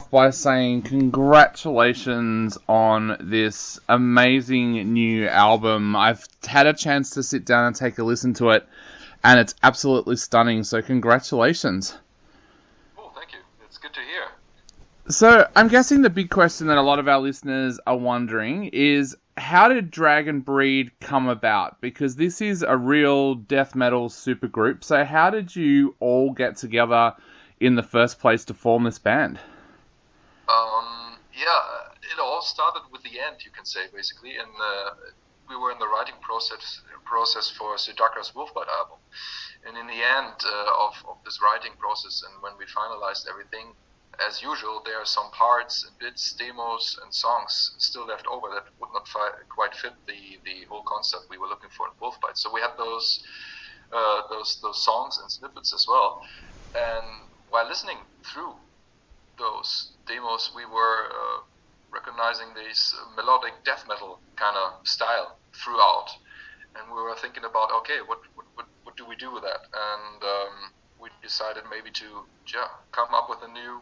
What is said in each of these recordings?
off by saying congratulations on this amazing new album. I've had a chance to sit down and take a listen to it, and it's absolutely stunning, so congratulations. Oh, thank you. It's good to hear. So, I'm guessing the big question that a lot of our listeners are wondering is, how did Dragonbreed come about? Because this is a real death metal supergroup, so how did you all get together in the first place to form this band? It all started with the end, you can say, basically, and we were in the writing process for Sudakra's Wolfbite album. And in the end of this writing process, and when we finalized everything, as usual, there are some parts and bits, demos, and songs still left over that would not quite fit the whole concept we were looking for in Wolfbite. So we had those songs and snippets as well. And while listening through those demos, we were recognizing this melodic death metal kind of style throughout. And we were thinking about, okay, what do we do with that? And we decided maybe to come up with a new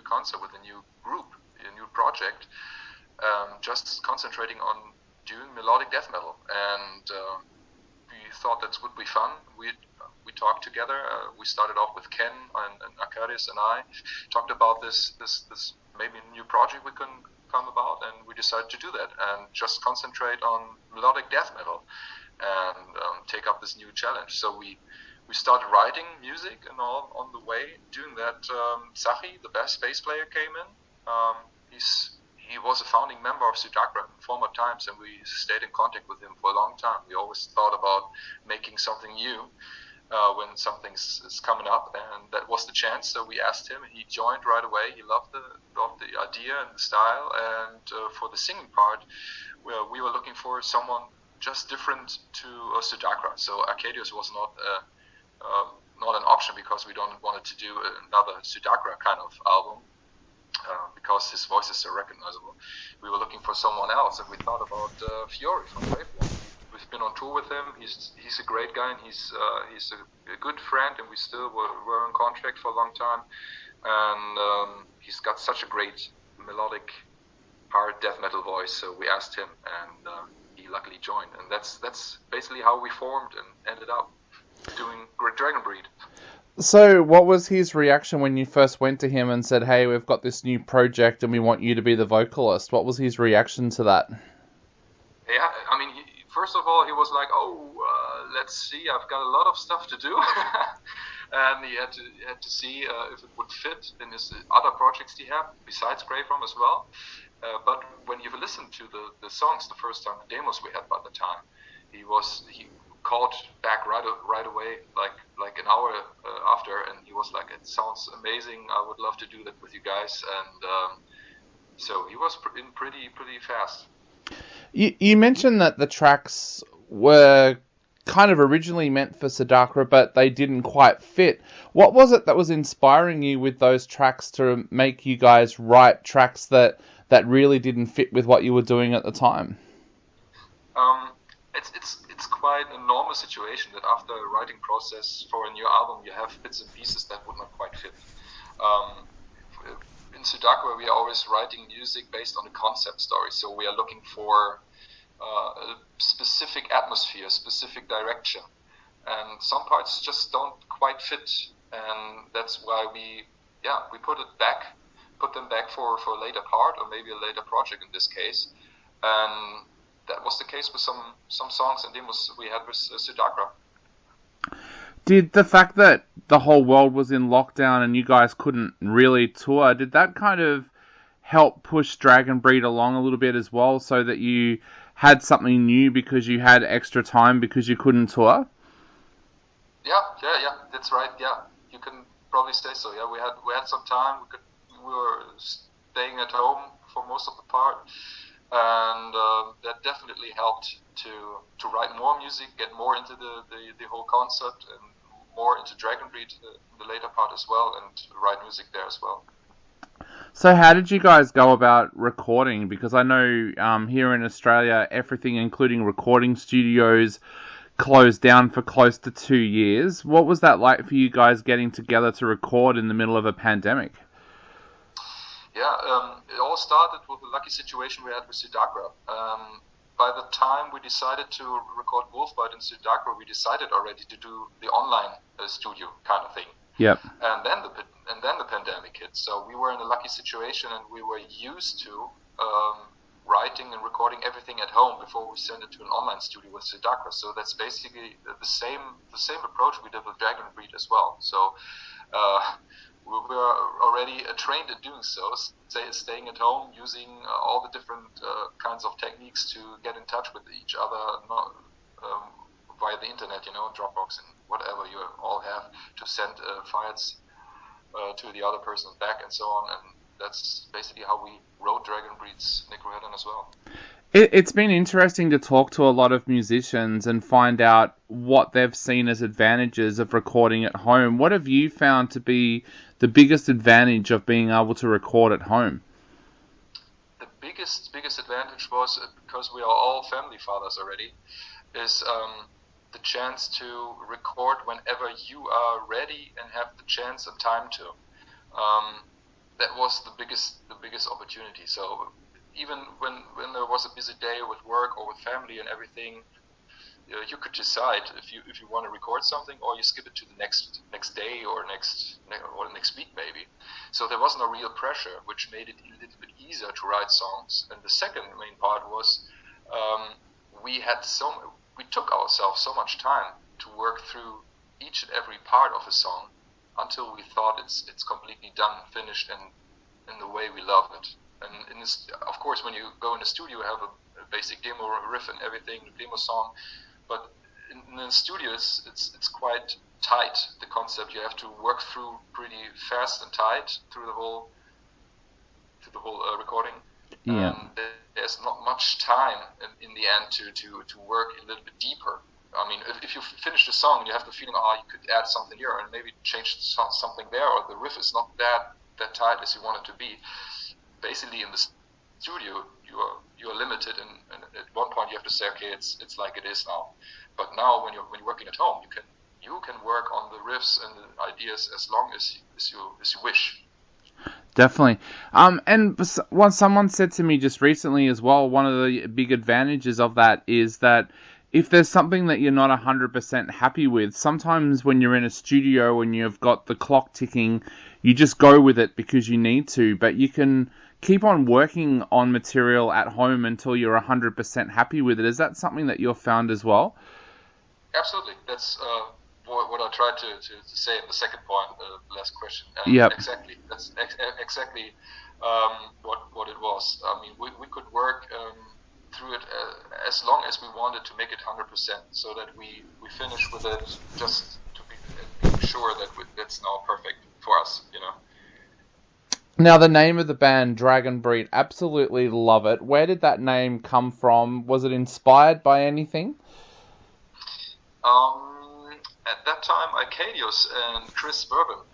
concept, with a new group, a new project, just concentrating on doing melodic death metal. And we thought that would be fun. We talked together. We started off with Ken and Akarius and I talked about this maybe new project we can come about, and we decided to do that and just concentrate on melodic death metal and take up this new challenge. So we started writing music and all on the way. Doing that, Sachi, the bass player, came in. He was a founding member of Sudakra in former times, and we stayed in contact with him for a long time. We always thought about making something new when something is coming up, and that was the chance. So we asked him, and he joined right away. He loved the idea and the style. And for the singing part, we were looking for someone just different to Sudakra. So Arcadius was not an option, because we don't wanted to do another Sudakra kind of album, because his voice is so recognizable. We were looking for someone else, and we thought about Fiore from Waveform. We've been on tour with him. He's a great guy, and he's a good friend, and we still were in contact for a long time. And he's got such a great melodic, hard death metal voice. So we asked him, and he luckily joined. And that's basically how we formed and ended up doing Dragonbreed. So what was his reaction when you first went to him and said, hey, we've got this new project and we want you to be the vocalist? What was his reaction to that? Yeah, I mean, first of all, he was like, let's see, I've got a lot of stuff to do. And he had to see if it would fit in his other projects he had, besides Graveform as well. But when you listened to the songs the first time, the demos we had by the time, he called back right away, like an hour after, and he was like, it sounds amazing, I would love to do that with you guys. And so he was in pretty fast. You mentioned that the tracks were kind of originally meant for Sudakra, but they didn't quite fit. What was it that was inspiring you with those tracks to make you guys write tracks that really didn't fit with what you were doing at the time? It's quite a normal situation that after a writing process for a new album, you have bits and pieces that would not quite fit. In Sudakra, we are always writing music based on a concept story, so we are looking for a specific atmosphere, specific direction, and some parts just don't quite fit, and that's why we put them back for a later part, or maybe a later project in this case. And that was the case with some songs and demos we had with Sudakra. Did the fact that the whole world was in lockdown and you guys couldn't really tour, did that kind of help push Dragonbreed along a little bit as well, so that you had something new because you had extra time because you couldn't tour? Yeah, that's right. Yeah, you can probably say so. Yeah, we had some time. We were staying at home for most of the part, and that definitely helped to write more music, get more into the whole concept, and more into Dragonbreed in the later part as well, and write music there as well. So how did you guys go about recording? Because I know here in Australia, everything, including recording studios, closed down for close to 2 years. What was that like for you guys getting together to record in the middle of a pandemic? It all started with a lucky situation we had with Sidakra. By the time we decided to record Wolfbite in Sidakra, we decided already to do the online studio kind of thing. Yep. And then the pandemic hit. So we were in a lucky situation, and we were used to writing and recording everything at home before we sent it to an online studio with Sidakra. So that's basically the same approach we did with Dragonbreed as well. So we were already trained at doing so, staying at home, using all the different kinds of techniques to get in touch with each other, via the internet, Dropbox and whatever you all have to send files to the other person's back and so on. And that's basically how we wrote Dragonbreed's Necrohedron as well. It's been interesting to talk to a lot of musicians and find out what they've seen as advantages of recording at home. What have you found to be the biggest advantage of being able to record at home? The biggest advantage was, because we are all family fathers already, is the chance to record whenever you are ready and have the chance and time to. That was the biggest opportunity. So even when there was a busy day with work or with family and everything, you could decide if you want to record something, or you skip it to the next day or next week maybe. So there was no real pressure, which made it a little bit easier to write songs. And the second main part was we took ourselves so much time to work through each and every part of a song until we thought it's completely done, finished, and in the way we love it. And of course, when you go in the studio, you have a basic demo riff and everything, the demo song. But in the studio, it's quite tight. The concept you have to work through pretty fast and tight through the whole recording. Yeah. There's not much time in the end to work a little bit deeper. I mean, if you finish the song and you have the feeling, you could add something here and maybe change something there, or the riff is not that tight as you want it to be. Basically, in the studio, you are limited, and at one point you have to say, okay, it's like it is now. But now, when you're working at home, you can work on the riffs and the ideas as long as you wish. Definitely. And what someone said to me just recently as well, one of the big advantages of that is that if there's something that you're not 100% happy with, sometimes when you're in a studio and you've got the clock ticking, you just go with it because you need to, but you can keep on working on material at home until you're 100% happy with it. Is that something that you've found as well? Absolutely. That's what I tried to say in the second point, last question. Yep. Exactly. That's exactly what it was. I mean, we could work through it as long as we wanted to make it 100%, so that we finish with it just to be sure that it's now perfect for us, Now, the name of the band, Dragonbreed, absolutely love it. Where did that name come from? Was it inspired by anything? At that time, Arcadius and Chris Bourbon,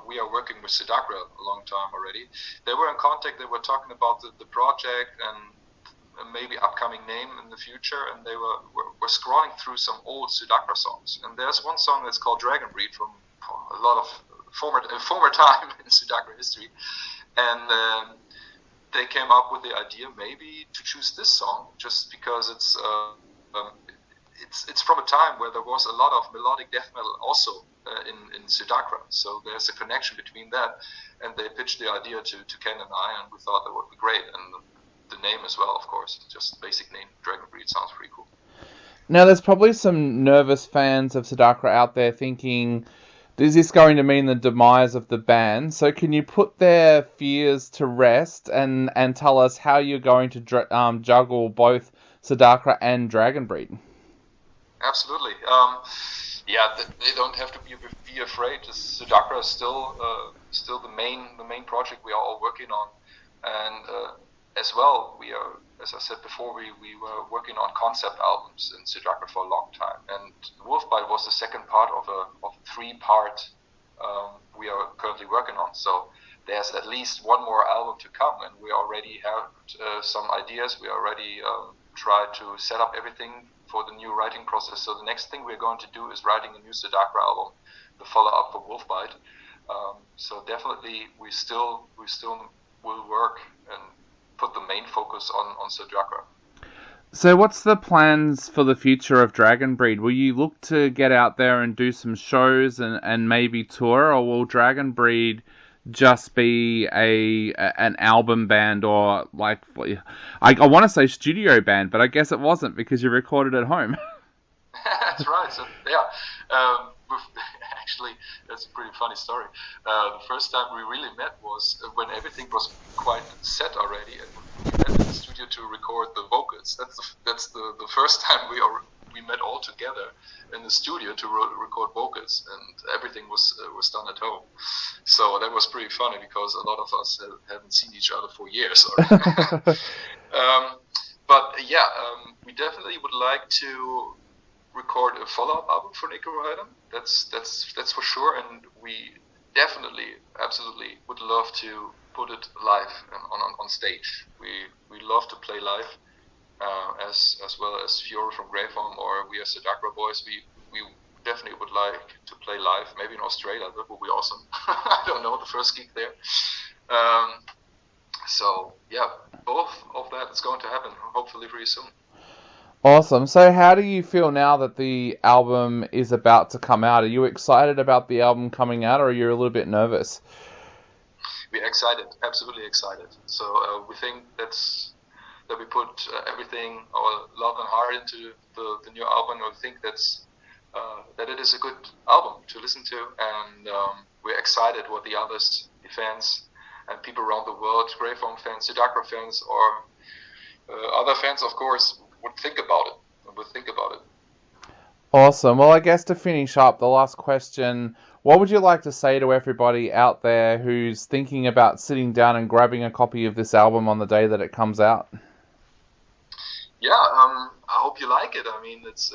we are working with Sidakra a long time already, they were in contact. They were talking about the project and maybe upcoming name in the future, and they were scrolling through some old Sidakra songs. And there's one song that's called Dragonbreed from a lot of former time in Sidakra history, and they came up with the idea maybe to choose this song just because it's from a time where there was a lot of melodic death metal also in Sidakra, so there's a connection between that, and they pitched the idea to Ken and I, and we thought that would be great, and the name as well, of course, just basic name, Dragonbreed, sounds pretty cool. Now, there's probably some nervous fans of Sidakra out there thinking, is this going to mean the demise of the band? So can you put their fears to rest and tell us how you're going to juggle both Sidakra and Dragonbreed? Absolutely. They don't have to be afraid. Sidakra is still the main project we are all working on, and as well, we are, as I said before, we were working on concept albums in Sidakra for a long time, and Wolfbite was the second part of a three-part we are currently working on. So there's at least one more album to come, and we already have some ideas. We already tried to set up everything for the new writing process. So the next thing we're going to do is writing a new Sidakra album, the follow-up for Wolfbite. So definitely we still will work and put the main focus on Sedakra. So what's the plans for the future of Dragonbreed? Will you look to get out there and do some shows and maybe tour, or will Dragonbreed just be an album band, or like, I want to say studio band, but I guess it wasn't because you recorded at home. That's right. So yeah, actually, that's a pretty funny story. The first time we really met was when everything was quite set already, and we met in the studio to record the vocals. That's the first time we met all together in the studio to record vocals, and everything was done at home. So that was pretty funny because a lot of us haven't seen each other for years already. But yeah, we definitely would like to record a follow-up album for Necrohedron. That's for sure, and we definitely, absolutely would love to put it live on stage. We love to play live, as well as Fiora from Greyfarm or we as the Sedakra Boys. We definitely would like to play live, maybe in Australia. That would be awesome. I don't know, the first gig there. So yeah, both of that is going to happen hopefully pretty soon. Awesome. So how do you feel now that the album is about to come out? Are you excited about the album coming out, or are you a little bit nervous? We're excited, absolutely excited. So we think that we put everything, our love and heart into the new album. We think that it is a good album to listen to, and we're excited what the others, the fans and people around the world, Greyfarm fans, Sedakra fans, or other fans, of course, would think about it. Awesome. Well, I guess to finish up, the last question, what would you like to say to everybody out there who's thinking about sitting down and grabbing a copy of this album on the day that it comes out? Yeah, I hope you like it. I mean, it's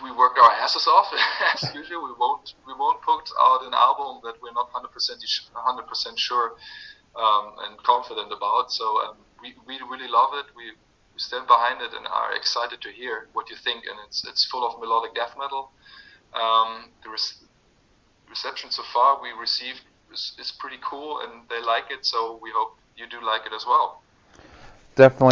we work our asses off as usual. We won't put out an album that we're not 100% sure and confident about. So we really love it. We stand behind it and are excited to hear what you think. And it's full of melodic death metal. The reception so far we received is pretty cool, and they like it. So we hope you do like it as well. Definitely.